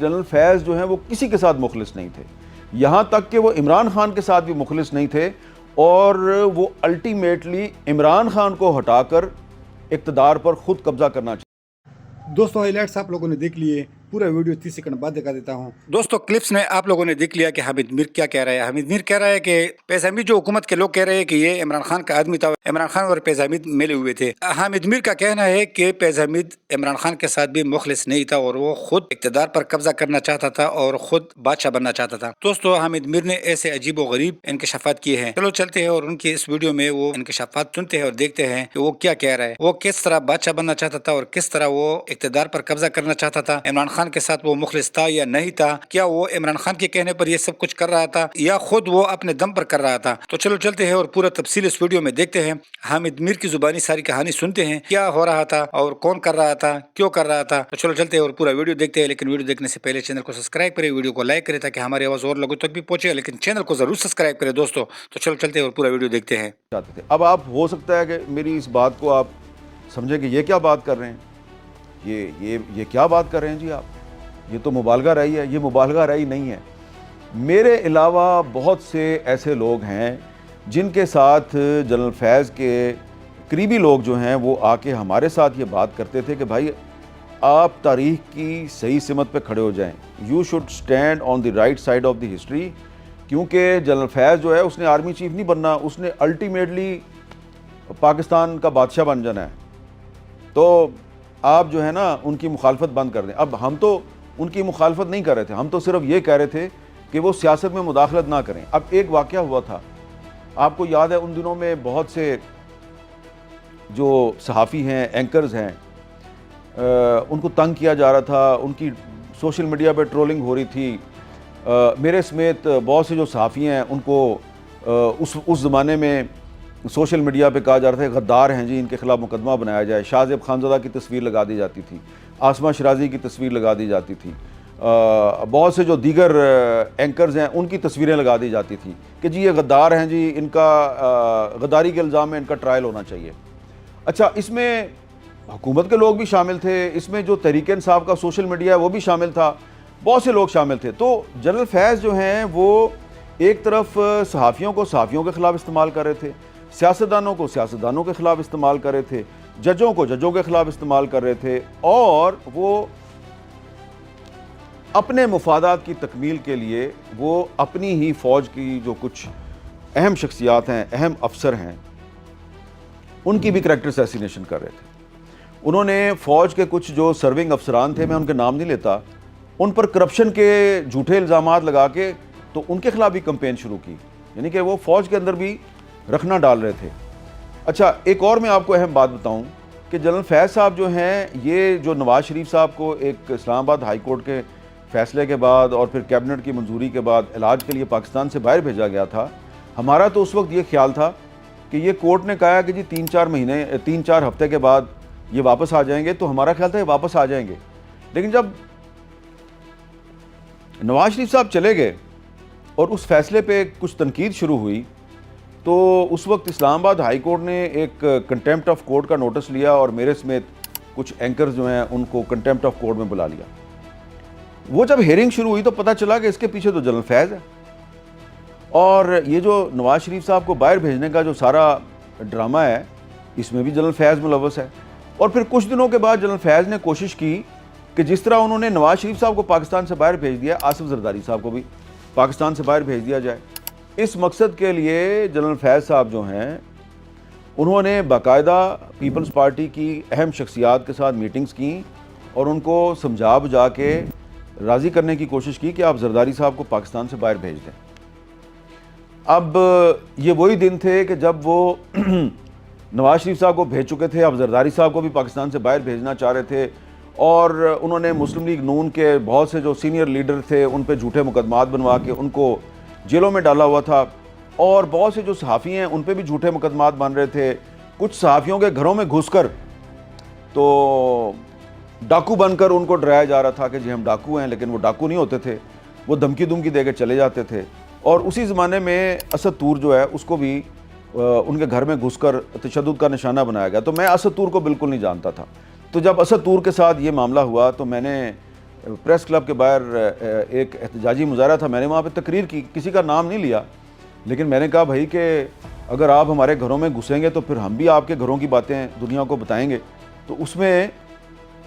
General फैज़ जो हैं वो किसी के साथ मुखलिस नहीं थे, यहाँ तक कि वो इमरान खान के साथ भी मुखलिस नहीं थे, और वो अल्टीमेटली इमरान खान को हटाकर इक़्तिदार पर ख़ुद कब्ज़ा करना चाहिए। दोस्तों हाइलाइट्स आप लोगों ने देख लिए, पूरा वीडियो 30 सेकंड बाद दिखा देता हूँ। दोस्तों क्लिप्स में आप लोगों ने देख लिया कि हामिद मीर क्या कह रहा है। हामिद मीर कह रहा है कि पैज़ हमीद जो हुकूमत के लोग कह रहे हैं कि ये इमरान खान का आदमी था, इमरान खान और पैज़ हमीद मिले हुए थे। हामिद मीर का कहना है कि पैज़ हमीद इमरान खान के साथ भी मुखलिस नहीं था और वो खुद इक़्तिदार पर कब्जा करना चाहता था और खुद बादशाह बनना चाहता था। दोस्तों हामिद मीर ने ऐसे अजीब व गरीब इंकशाफात किए हैं। चलो चलते हैं और उनकी इस वीडियो में वो इंकशाफात सुनते हैं और देखते हैं कि वो क्या कह रहा है, वो किस तरह बादशाह बनना चाहता था और किस तरह वो इक़्तिदार पर कब्जा करना चाहता था। इमरान खान के साथ वो मुखलिस था या नहीं था, क्या वो इमरान खान के कहने पर ये सब कुछ कर रहा था या खुद वो अपने दम पर कर रहा था। तो चलो चलते हैं और पूरा तफसील इस वीडियो में देखते हैं। हामिद मीर की जुबानी सारी कहानी सुनते हैं, क्या हो रहा था और कौन कर रहा था, क्यों कर रहा था। तो चलो चलते हैं और पूरा वीडियो देखते हैं। लेकिन वीडियो देखने से पहले चैनल को सब्सक्राइब करें, वीडियो को लाइक करें ताकि हमारी आवाज और लोगों तक भी पहुंचे। लेकिन चैनल को जरूर सब्सक्राइब करें दोस्तों। तो चलो चलते हैं और पूरा वीडियो देखते हैं। अब आप हो सकता है कि मेरी इस बात को आप समझे कि ये क्या बात कर रहे हैं, ये क्या बात कर रहे हैं जी आप, ये तो मुबालगा रही है। ये मुबालगा रही नहीं है। मेरे अलावा बहुत से ऐसे लोग हैं जिनके साथ जनरल फैज़ के करीबी लोग जो हैं वो आके हमारे साथ ये बात करते थे कि भाई आप तारीख़ की सही सिमत पे खड़े हो जाएं, you should stand on the right side of the history, क्योंकि जनरल फैज़ जो है उसने आर्मी चीफ नहीं बनना, उसने अल्टीमेटली पाकिस्तान का बादशाह बन जाना है। तो आप जो है ना उनकी मुखालफत बंद कर दें। अब हम तो उनकी मुखालफत नहीं कर रहे थे, हम तो सिर्फ ये कह रहे थे कि वो सियासत में मुदाखलत ना करें। अब एक वाक़या हुआ था, आपको याद है उन दिनों में बहुत से जो सहाफ़ी हैं, एंकर्स हैं, उनको तंग किया जा रहा था, उनकी सोशल मीडिया पे ट्रोलिंग हो रही थी। मेरे समेत बहुत से जो सहाफ़ी हैं उनको उस ज़माने में सोशल मीडिया पे कहा जा रहा था गद्दार हैं जी, इनके ख़िलाफ़ मुकदमा बनाया जाए। शाहज़ेब खानज़ादा की तस्वीर लगा दी जाती थी, आसमा शराजी की तस्वीर लगा दी जाती थी, बहुत से जो दीगर एंकर्स हैं उनकी तस्वीरें लगा दी जाती थी कि जी ये गद्दार हैं जी, इनका गद्दारी के इल्ज़ाम में इनका ट्रायल होना चाहिए। अच्छा, इसमें हुकूमत के लोग भी शामिल थे, इसमें जो तहरीक इंसाफ का सोशल मीडिया है वो भी शामिल था, बहुत से लोग शामिल थे। तो जनरल फैज़ जो हैं वो एक तरफ सहाफ़ियों को सहाफ़ियों के ख़िलाफ़ इस्तेमाल कर रहे थे, सियासतदानों को सियासतदानों के ख़िलाफ़ इस्तेमाल कर रहे थे, जजों को जजों के ख़िलाफ़ इस्तेमाल कर रहे थे, और वो अपने मुफादात की तकमील के लिए वो अपनी ही फ़ौज की जो कुछ अहम शख्सियात हैं, अहम अफसर हैं, उनकी भी करैक्टर असैसिनेशन कर रहे थे। उन्होंने फ़ौज के कुछ जो सर्विंग अफसरान थे, मैं उनके नाम नहीं लेता, उन पर करप्शन के झूठे इल्ज़ामात लगा के तो उनके ख़िलाफ़ भी कंपेन शुरू की, यानी कि वो फ़ौज के अंदर भी रखना डाल रहे थे। अच्छा, एक और मैं आपको अहम बात बताऊं कि जनरल फैज़ साहब जो हैं, ये जो नवाज़ शरीफ साहब को एक इस्लामाबाद हाई कोर्ट के फ़ैसले के बाद और फिर कैबिनेट की मंजूरी के बाद इलाज के लिए पाकिस्तान से बाहर भेजा गया था, हमारा तो उस वक्त ये ख्याल था कि ये कोर्ट ने कहा कि जी 3-4 हफ्ते के बाद ये वापस आ जाएंगे, तो हमारा ख्याल था ये वापस आ जाएंगे। लेकिन जब नवाज़ शरीफ साहब चले गए और उस फैसले पे कुछ तनकीद शुरू हुई, तो उस वक्त इस्लामाबाद हाई कोर्ट ने एक कंटेम्प्ट ऑफ कोर्ट का नोटिस लिया और मेरे समेत कुछ एंकर्स जो हैं उनको कंटेम्प्ट ऑफ कोर्ट में बुला लिया। वो जब हेयरिंग शुरू हुई तो पता चला कि इसके पीछे तो जनरल फैज़ है, और ये जो नवाज़ शरीफ साहब को बाहर भेजने का जो सारा ड्रामा है इसमें भी जनरल फैज़ मुलव्वस है। और फिर कुछ दिनों के बाद जनरल फैज़ ने कोशिश की कि जिस तरह उन्होंने नवाज़ शरीफ साहब को पाकिस्तान से बाहर भेज दिया, आसिफ जरदारी साहब को भी पाकिस्तान से बाहर भेज दिया जाए। इस मकसद के लिए जनरल फैज़ साहब जो हैं उन्होंने बाकायदा पीपल्स पार्टी की अहम शख्सियात के साथ मीटिंग्स की और उनको समझा बुझा के राज़ी करने की कोशिश की कि आप जरदारी साहब को पाकिस्तान से बाहर भेज दें। अब ये वही दिन थे कि जब वो नवाज़ शरीफ साहब को भेज चुके थे, अब जरदारी साहब को भी पाकिस्तान से बाहर भेजना चाह रहे थे, और उन्होंने मुस्लिम लीग नून के बहुत से जो सीनियर लीडर थे उन पे झूठे मुकदमात बनवा के उनको जेलों में डाला हुआ था, और बहुत से जो सहाफ़ी हैं उन पे भी झूठे मुकदमात बन रहे थे। कुछ सहाफ़ियों के घरों में घुसकर तो डाकू बनकर उनको डराया जा रहा था कि जी हम डाकू हैं, लेकिन वो डाकू नहीं होते थे, वो धमकी दुमकी दे के चले जाते थे। और उसी ज़माने में असद तूर जो है उसको भी उनके घर में घुसकर तशद्दुद का निशाना बनाया गया। तो मैं असद तूर को बिल्कुल नहीं जानता था। तो जब असद तूर के साथ ये मामला हुआ तो मैंने پریس کلب کے باہر ایک احتجاجی مظاہرہ تھا، میں نے وہاں پہ تقریر کی، کسی کا نام نہیں لیا، لیکن میں نے کہا بھائی کہ اگر آپ ہمارے گھروں میں گھسیں گے تو پھر ہم بھی آپ کے گھروں کی باتیں دنیا کو بتائیں گے. تو اس میں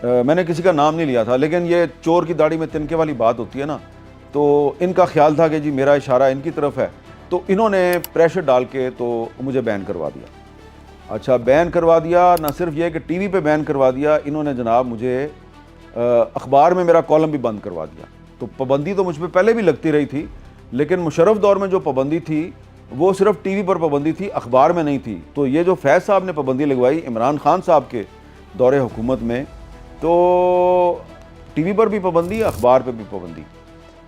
میں نے کسی کا نام نہیں لیا تھا، لیکن یہ چور کی داڑھی میں تنکے والی بات ہوتی ہے نا، تو ان کا خیال تھا کہ جی میرا اشارہ ان کی طرف ہے، تو انہوں نے پریشر ڈال کے تو مجھے بین کروا دیا. اچھا بین کروا دیا، نہ صرف یہ کہ ٹی وی پہ بین کروا دیا، انہوں نے جناب مجھے اخبار میں میرا کالم بھی بند کروا دیا. تو پابندی تو مجھ پہ پہلے بھی لگتی رہی تھی، لیکن مشرف دور میں جو پابندی تھی وہ صرف ٹی وی پر پابندی تھی، اخبار میں نہیں تھی. تو یہ جو فیض صاحب نے پابندی لگوائی عمران خان صاحب کے دور حکومت میں، تو ٹی وی پر بھی پابندی، اخبار پہ بھی پابندی.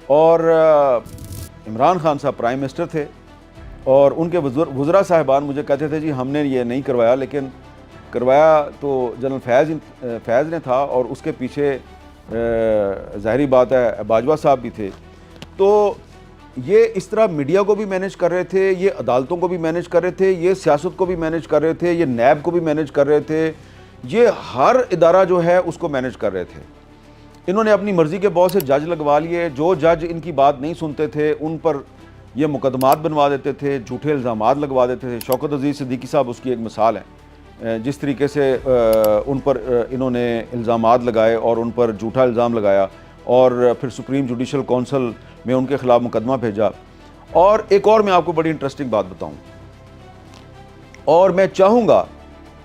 اور عمران خان صاحب پرائم منسٹر تھے، اور ان کے وزراء صاحبان مجھے کہتے تھے جی ہم نے یہ نہیں کروایا، لیکن کروایا تو جنرل فیض نے تھا، اور اس کے پیچھے ظاہری بات ہے باجوہ صاحب بھی تھے. تو یہ اس طرح میڈیا کو بھی مینیج کر رہے تھے، یہ عدالتوں کو بھی مینیج کر رہے تھے، یہ سیاست کو بھی مینیج کر رہے تھے، یہ نیب کو بھی مینیج کر رہے تھے، یہ ہر ادارہ جو ہے اس کو مینیج کر رہے تھے. انہوں نے اپنی مرضی کے بہت سے جج لگوا لیے، جو جج ان کی بات نہیں سنتے تھے ان پر یہ مقدمات بنوا دیتے تھے، جھوٹے الزامات لگوا دیتے تھے. شوکت عزیز صدیقی صاحب اس کی ایک مثال ہے، جس طریقے سے ان پر انہوں نے الزامات لگائے اور ان پر جھوٹا الزام لگایا، اور پھر سپریم جوڈیشل کونسل میں ان کے خلاف مقدمہ بھیجا. اور ایک اور میں آپ کو بڑی انٹرسٹنگ بات بتاؤں، اور میں چاہوں گا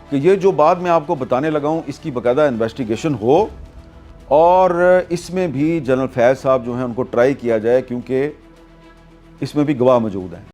کہ یہ جو بات میں آپ کو بتانے لگا ہوں اس کی باقاعدہ انویسٹیگیشن ہو، اور اس میں بھی جنرل فیض صاحب جو ہیں ان کو ٹرائی کیا جائے، کیونکہ اس میں بھی گواہ موجود ہیں.